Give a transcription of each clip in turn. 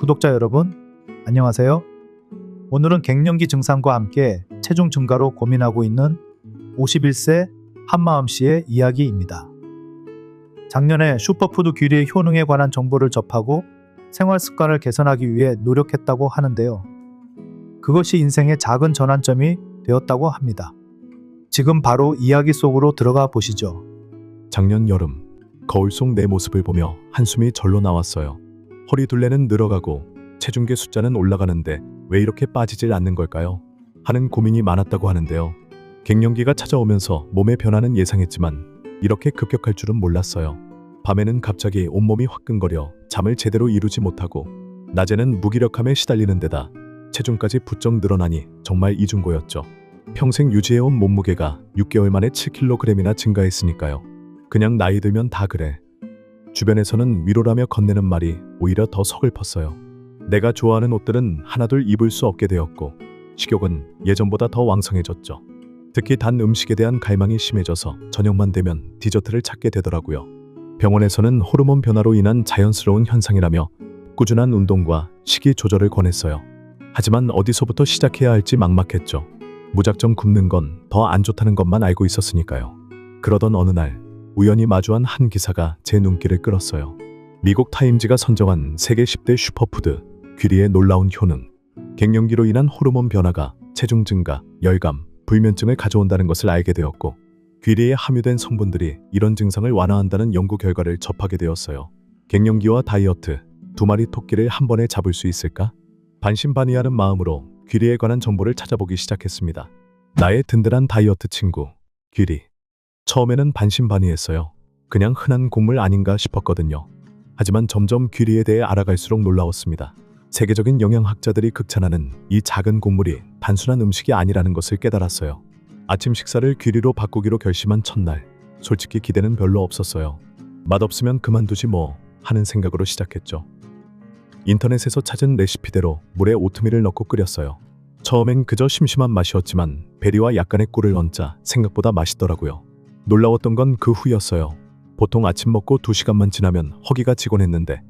구독자 여러분, 안녕하세요. 오늘은 갱년기 증상과 함께 체중 증가로 고민하고 있는 51세 한마음 씨의 이야기입니다. 작년에 슈퍼푸드 귀리의 효능에 관한 정보를 접하고 생활 습관을 개선하기 위해 노력했다고 하는데요. 그것이 인생의 작은 전환점이 되었다고 합니다. 지금 바로 이야기 속으로 들어가 보시죠. 작년 여름, 거울 속 내 모습을 보며 한숨이 절로 나왔어요. 허리 둘레는 늘어가고 체중계 숫자는 올라가는데 왜 이렇게 빠지질 않는 걸까요? 하는 고민이 많았다고 하는데요. 갱년기가 찾아오면서 몸의 변화는 예상했지만 이렇게 급격할 줄은 몰랐어요. 밤에는 갑자기 온몸이 화끈거려 잠을 제대로 이루지 못하고 낮에는 무기력함에 시달리는 데다 체중까지 부쩍 늘어나니 정말 이중고였죠. 평생 유지해온 몸무게가 6개월 만에 7kg이나 증가했으니까요. 그냥 나이 들면 다 그래. 주변에서는 위로라며 건네는 말이 오히려 더 서글펐어요. 내가 좋아하는 옷들은 하나둘 입을 수 없게 되었고 식욕은 예전보다 더 왕성해졌죠. 특히 단 음식에 대한 갈망이 심해져서 저녁만 되면 디저트를 찾게 되더라고요. 병원에서는 호르몬 변화로 인한 자연스러운 현상이라며 꾸준한 운동과 식이 조절을 권했어요. 하지만 어디서부터 시작해야 할지 막막했죠. 무작정 굶는 건 더 안 좋다는 것만 알고 있었으니까요. 그러던 어느 날 우연히 마주한 한 기사가 제 눈길을 끌었어요. 미국 타임지가 선정한 세계 10대 슈퍼푸드 귀리의 놀라운 효능, 갱년기로 인한 호르몬 변화가 체중 증가, 열감, 불면증을 가져온다는 것을 알게 되었고 귀리에 함유된 성분들이 이런 증상을 완화한다는 연구 결과를 접하게 되었어요. 갱년기와 다이어트, 두 마리 토끼를 한 번에 잡을 수 있을까? 반신반의하는 마음으로 귀리에 관한 정보를 찾아보기 시작했습니다. 나의 든든한 다이어트 친구, 귀리. 처음에는 반신반의했어요. 그냥 흔한 곡물 아닌가 싶었거든요. 하지만 점점 귀리에 대해 알아갈수록 놀라웠습니다. 세계적인 영양학자들이 극찬하는 이 작은 곡물이 단순한 음식이 아니라는 것을 깨달았어요. 아침 식사를 귀리로 바꾸기로 결심한 첫날, 솔직히 기대는 별로 없었어요. 맛없으면 그만두지 뭐 하는 생각으로 시작했죠. 인터넷에서 찾은 레시피대로 물에 오트밀을 넣고 끓였어요. 처음엔 그저 심심한 맛이었지만 베리와 약간의 꿀을 얹자 생각보다 맛있더라고요. 놀라웠던 건 그 후였어요. 보통 아침 먹고 2시간만 지나면 허기가 지곤 했는데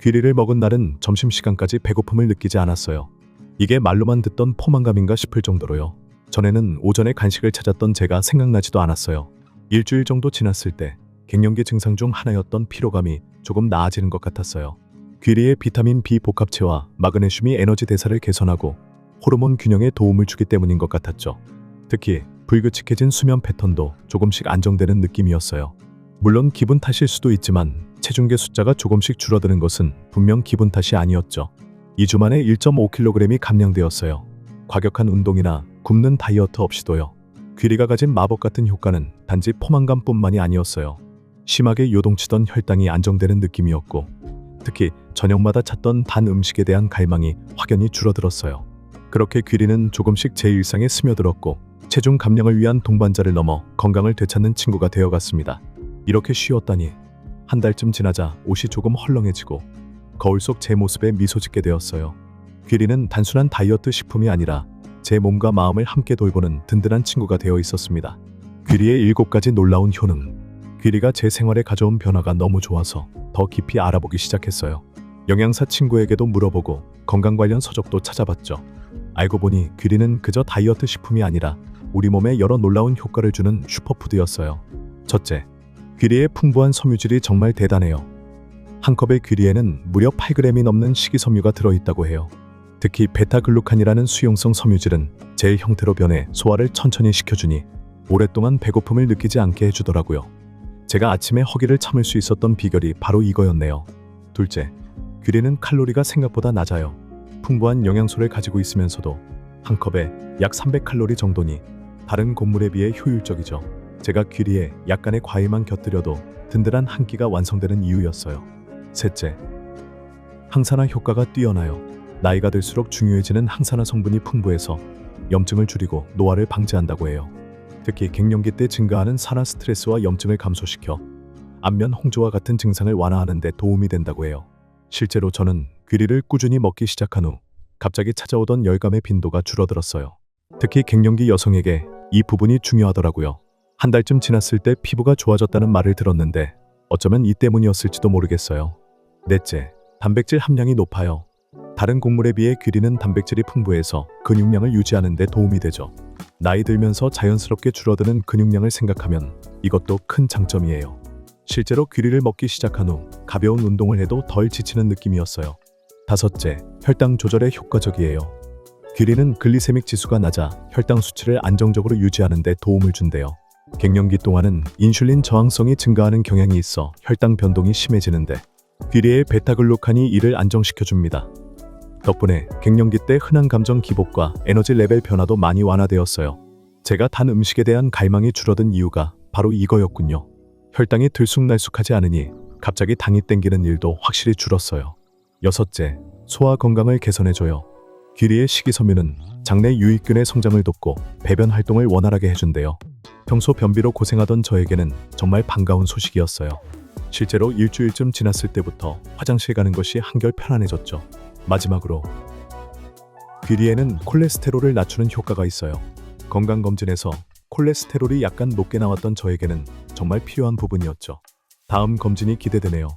귀리를 먹은 날은 점심시간까지 배고픔을 느끼지 않았어요. 이게 말로만 듣던 포만감인가 싶을 정도로요. 전에는 오전에 간식을 찾았던 제가 생각나지도 않았어요. 일주일 정도 지났을 때 갱년기 증상 중 하나였던 피로감이 조금 나아지는 것 같았어요. 귀리의 비타민 B 복합체와 마그네슘이 에너지 대사를 개선하고 호르몬 균형에 도움을 주기 때문인 것 같았죠. 특히 불규칙해진 수면 패턴도 조금씩 안정되는 느낌이었어요. 물론 기분 탓일 수도 있지만 체중계 숫자가 조금씩 줄어드는 것은 분명 기분 탓이 아니었죠. 2주 만에 1.5kg이 감량되었어요. 과격한 운동이나 굶는 다이어트 없이도요. 귀리가 가진 마법 같은 효과는 단지 포만감뿐만이 아니었어요. 심하게 요동치던 혈당이 안정되는 느낌이었고 특히 저녁마다 찾던 단 음식에 대한 갈망이 확연히 줄어들었어요. 그렇게 귀리는 조금씩 제 일상에 스며들었고 체중 감량을 위한 동반자를 넘어 건강을 되찾는 친구가 되어갔습니다. 이렇게 쉬었다니 한 달쯤 지나자 옷이 조금 헐렁해지고 거울 속 제 모습에 미소 짓게 되었어요. 귀리는 단순한 다이어트 식품이 아니라 제 몸과 마음을 함께 돌보는 든든한 친구가 되어 있었습니다. 귀리의 7가지 놀라운 효능. 귀리가 제 생활에 가져온 변화가 너무 좋아서 더 깊이 알아보기 시작했어요. 영양사 친구에게도 물어보고 건강 관련 서적도 찾아봤죠. 알고 보니 귀리는 그저 다이어트 식품이 아니라 우리 몸에 여러 놀라운 효과를 주는 슈퍼푸드였어요. 첫째, 귀리의 풍부한 섬유질이 정말 대단해요. 한 컵의 귀리에는 무려 8g이 넘는 식이섬유가 들어있다고 해요. 특히 베타글루칸이라는 수용성 섬유질은 젤 형태로 변해 소화를 천천히 시켜주니 오랫동안 배고픔을 느끼지 않게 해주더라고요. 제가 아침에 허기를 참을 수 있었던 비결이 바로 이거였네요. 둘째, 귀리는 칼로리가 생각보다 낮아요. 풍부한 영양소를 가지고 있으면서도 한 컵에 약 300칼로리 정도니 다른 곡물에 비해 효율적이죠. 제가 귀리에 약간의 과일만 곁들여도 든든한 한 끼가 완성되는 이유였어요. 셋째, 항산화 효과가 뛰어나요. 나이가 들수록 중요해지는 항산화 성분이 풍부해서 염증을 줄이고 노화를 방지한다고 해요. 특히 갱년기 때 증가하는 산화 스트레스와 염증을 감소시켜 안면 홍조와 같은 증상을 완화하는 데 도움이 된다고 해요. 실제로 저는 귀리를 꾸준히 먹기 시작한 후 갑자기 찾아오던 열감의 빈도가 줄어들었어요. 특히 갱년기 여성에게 이 부분이 중요하더라고요. 한 달쯤 지났을 때 피부가 좋아졌다는 말을 들었는데 어쩌면 이 때문이었을지도 모르겠어요. 넷째, 단백질 함량이 높아요. 다른 곡물에 비해 귀리는 단백질이 풍부해서 근육량을 유지하는 데 도움이 되죠. 나이 들면서 자연스럽게 줄어드는 근육량을 생각하면 이것도 큰 장점이에요. 실제로 귀리를 먹기 시작한 후 가벼운 운동을 해도 덜 지치는 느낌이었어요. 다섯째, 혈당 조절에 효과적이에요. 귀리는 글리세믹 지수가 낮아 혈당 수치를 안정적으로 유지하는 데 도움을 준대요. 갱년기 동안은 인슐린 저항성이 증가하는 경향이 있어 혈당 변동이 심해지는데 귀리의 베타글루칸이 이를 안정시켜줍니다. 덕분에 갱년기 때 흔한 감정 기복과 에너지 레벨 변화도 많이 완화되었어요. 제가 단 음식에 대한 갈망이 줄어든 이유가 바로 이거였군요. 혈당이 들쑥날쑥하지 않으니 갑자기 당이 땡기는 일도 확실히 줄었어요. 여섯째, 소화 건강을 개선해줘요. 귀리의 식이섬유는 장내 유익균의 성장을 돕고 배변 활동을 원활하게 해준대요. 평소 변비로 고생하던 저에게는 정말 반가운 소식이었어요. 실제로 일주일쯤 지났을 때부터 화장실 가는 것이 한결 편안해졌죠. 마지막으로 귀리에는 콜레스테롤을 낮추는 효과가 있어요. 건강검진에서 콜레스테롤이 약간 높게 나왔던 저에게는 정말 필요한 부분이었죠. 다음 검진이 기대되네요.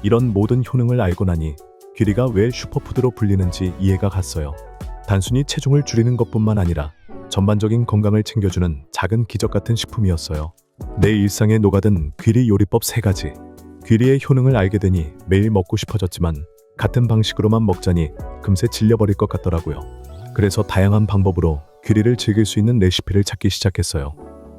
이런 모든 효능을 알고 나니 귀리가 왜 슈퍼푸드로 불리는지 이해가 갔어요. 단순히 체중을 줄이는 것뿐만 아니라 전반적인 건강을 챙겨주는 작은 기적 같은 식품이었어요. 내 일상에 녹아든 귀리 요리법 3가지. 귀리의 효능을 알게 되니 매일 먹고 싶어졌지만 같은 방식으로만 먹자니 금세 질려버릴 것 같더라고요. 그래서 다양한 방법으로 귀리를 즐길 수 있는 레시피를 찾기 시작했어요.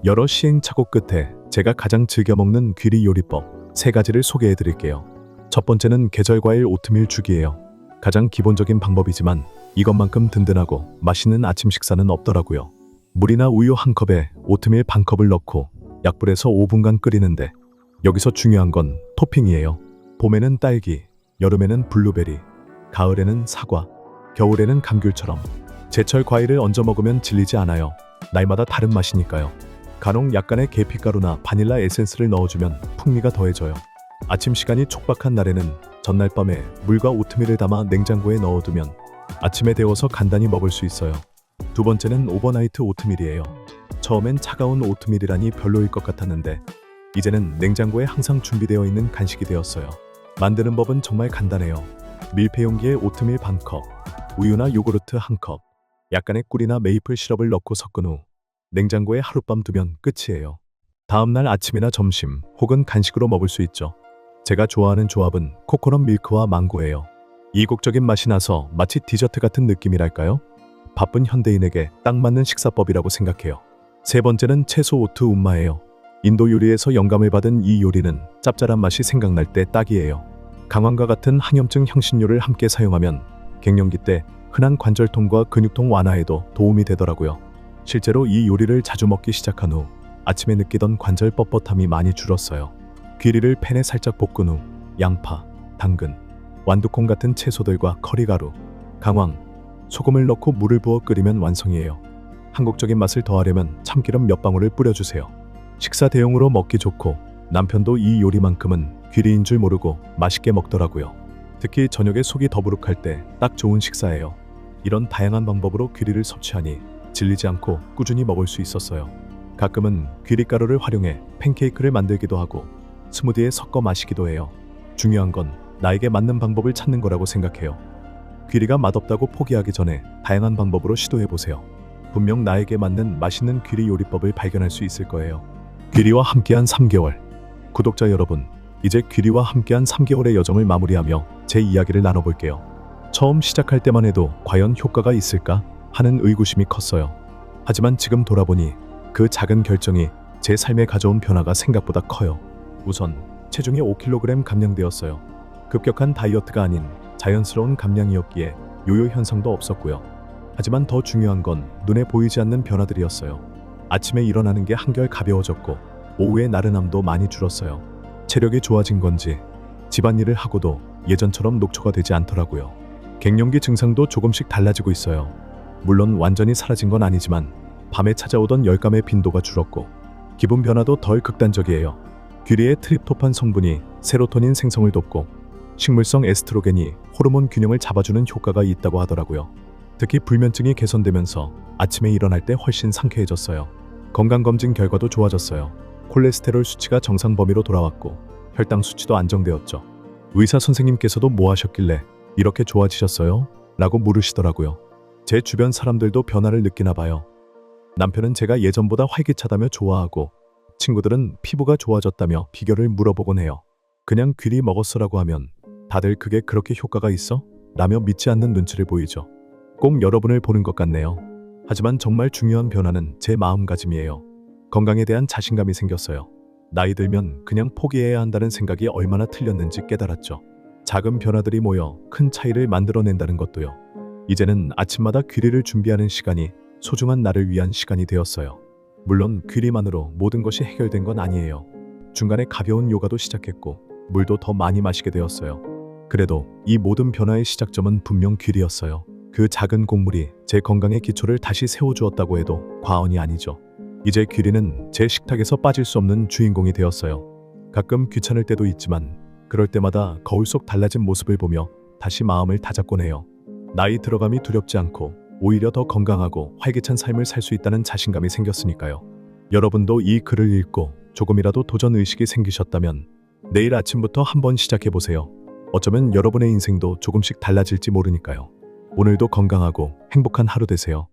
여러 시행착오 끝에 제가 가장 즐겨 먹는 귀리 요리법 3가지를 소개해 드릴게요. 첫 번째는 계절과일 오트밀 죽이에요. 가장 기본적인 방법이지만 이것만큼 든든하고 맛있는 아침 식사는 없더라고요. 물이나 우유 1컵에 오트밀 반컵을 넣고 약불에서 5분간 끓이는데 여기서 중요한 건 토핑이에요. 봄에는 딸기, 여름에는 블루베리, 가을에는 사과, 겨울에는 감귤처럼 제철 과일을 얹어 먹으면 질리지 않아요. 날마다 다른 맛이니까요. 간혹 약간의 계피가루나 바닐라 에센스를 넣어주면 풍미가 더해져요. 아침 시간이 촉박한 날에는 전날 밤에 물과 오트밀을 담아 냉장고에 넣어두면 아침에 데워서 간단히 먹을 수 있어요. 두 번째는 오버나이트 오트밀이에요. 처음엔 차가운 오트밀이라니 별로일 것 같았는데 이제는 냉장고에 항상 준비되어 있는 간식이 되었어요. 만드는 법은 정말 간단해요. 밀폐 용기에 오트밀 반컵, 우유나 요구르트 1컵, 약간의 꿀이나 메이플 시럽을 넣고 섞은 후 냉장고에 하룻밤 두면 끝이에요. 다음날 아침이나 점심 혹은 간식으로 먹을 수 있죠. 제가 좋아하는 조합은 코코넛 밀크와 망고예요. 이국적인 맛이 나서 마치 디저트 같은 느낌이랄까요? 바쁜 현대인에게 딱 맞는 식사법이라고 생각해요. 세 번째는 채소 오트 운마예요. 인도 요리에서 영감을 받은 이 요리는 짭짤한 맛이 생각날 때 딱이에요. 강황과 같은 항염증 향신료를 함께 사용하면 갱년기 때 흔한 관절통과 근육통 완화에도 도움이 되더라고요. 실제로 이 요리를 자주 먹기 시작한 후 아침에 느끼던 관절 뻣뻣함이 많이 줄었어요. 귀리를 팬에 살짝 볶은 후 양파, 당근, 완두콩 같은 채소들과 커리가루, 강황, 소금을 넣고 물을 부어 끓이면 완성이에요. 한국적인 맛을 더하려면 참기름 몇 방울을 뿌려주세요. 식사 대용으로 먹기 좋고 남편도 이 요리만큼은 귀리인 줄 모르고 맛있게 먹더라고요. 특히 저녁에 속이 더부룩할 때 딱 좋은 식사예요. 이런 다양한 방법으로 귀리를 섭취하니 질리지 않고 꾸준히 먹을 수 있었어요. 가끔은 귀리가루를 활용해 팬케이크를 만들기도 하고 스무디에 섞어 마시기도 해요. 중요한 건 나에게 맞는 방법을 찾는 거라고 생각해요. 귀리가 맛없다고 포기하기 전에 다양한 방법으로 시도해보세요. 분명 나에게 맞는 맛있는 귀리 요리법을 발견할 수 있을 거예요. 귀리와 함께한 3개월. 구독자 여러분, 이제 귀리와 함께한 3개월의 여정을 마무리하며 제 이야기를 나눠볼게요. 처음 시작할 때만 해도 과연 효과가 있을까 하는 의구심이 컸어요. 하지만 지금 돌아보니 그 작은 결정이 제 삶에 가져온 변화가 생각보다 커요. 우선 체중이 5kg 감량되었어요. 급격한 다이어트가 아닌 자연스러운 감량이었기에 요요 현상도 없었고요. 하지만 더 중요한 건 눈에 보이지 않는 변화들이었어요. 아침에 일어나는 게 한결 가벼워졌고 오후의 나른함도 많이 줄었어요. 체력이 좋아진 건지 집안일을 하고도 예전처럼 녹초가 되지 않더라고요. 갱년기 증상도 조금씩 달라지고 있어요. 물론 완전히 사라진 건 아니지만 밤에 찾아오던 열감의 빈도가 줄었고 기분 변화도 덜 극단적이에요. 귀리의 트립토판 성분이 세로토닌 생성을 돕고 식물성 에스트로겐이 호르몬 균형을 잡아주는 효과가 있다고 하더라고요. 특히 불면증이 개선되면서 아침에 일어날 때 훨씬 상쾌해졌어요. 건강검진 결과도 좋아졌어요. 콜레스테롤 수치가 정상 범위로 돌아왔고 혈당 수치도 안정되었죠. 의사 선생님께서도 뭐 하셨길래 이렇게 좋아지셨어요? 라고 물으시더라고요. 제 주변 사람들도 변화를 느끼나 봐요. 남편은 제가 예전보다 활기차다며 좋아하고, 친구들은 피부가 좋아졌다며 비결을 물어보곤 해요. 그냥 귀리 먹었어라고 하면 다들 그게 그렇게 효과가 있어? 라며 믿지 않는 눈치를 보이죠. 꼭 여러분을 보는 것 같네요. 하지만 정말 중요한 변화는 제 마음가짐이에요. 건강에 대한 자신감이 생겼어요. 나이 들면 그냥 포기해야 한다는 생각이 얼마나 틀렸는지 깨달았죠. 작은 변화들이 모여 큰 차이를 만들어낸다는 것도요. 이제는 아침마다 귀리를 준비하는 시간이 소중한 나를 위한 시간이 되었어요. 물론 귀리만으로 모든 것이 해결된 건 아니에요. 중간에 가벼운 요가도 시작했고 물도 더 많이 마시게 되었어요. 그래도 이 모든 변화의 시작점은 분명 귀리였어요. 그 작은 곡물이 제 건강의 기초를 다시 세워주었다고 해도 과언이 아니죠. 이제 귀리는 제 식탁에서 빠질 수 없는 주인공이 되었어요. 가끔 귀찮을 때도 있지만 그럴 때마다 거울 속 달라진 모습을 보며 다시 마음을 다잡곤 해요. 나이 들어감이 두렵지 않고 오히려 더 건강하고 활기찬 삶을 살 수 있다는 자신감이 생겼으니까요. 여러분도 이 글을 읽고 조금이라도 도전 의식이 생기셨다면 내일 아침부터 한번 시작해보세요. 어쩌면 여러분의 인생도 조금씩 달라질지 모르니까요. 오늘도 건강하고 행복한 하루 되세요.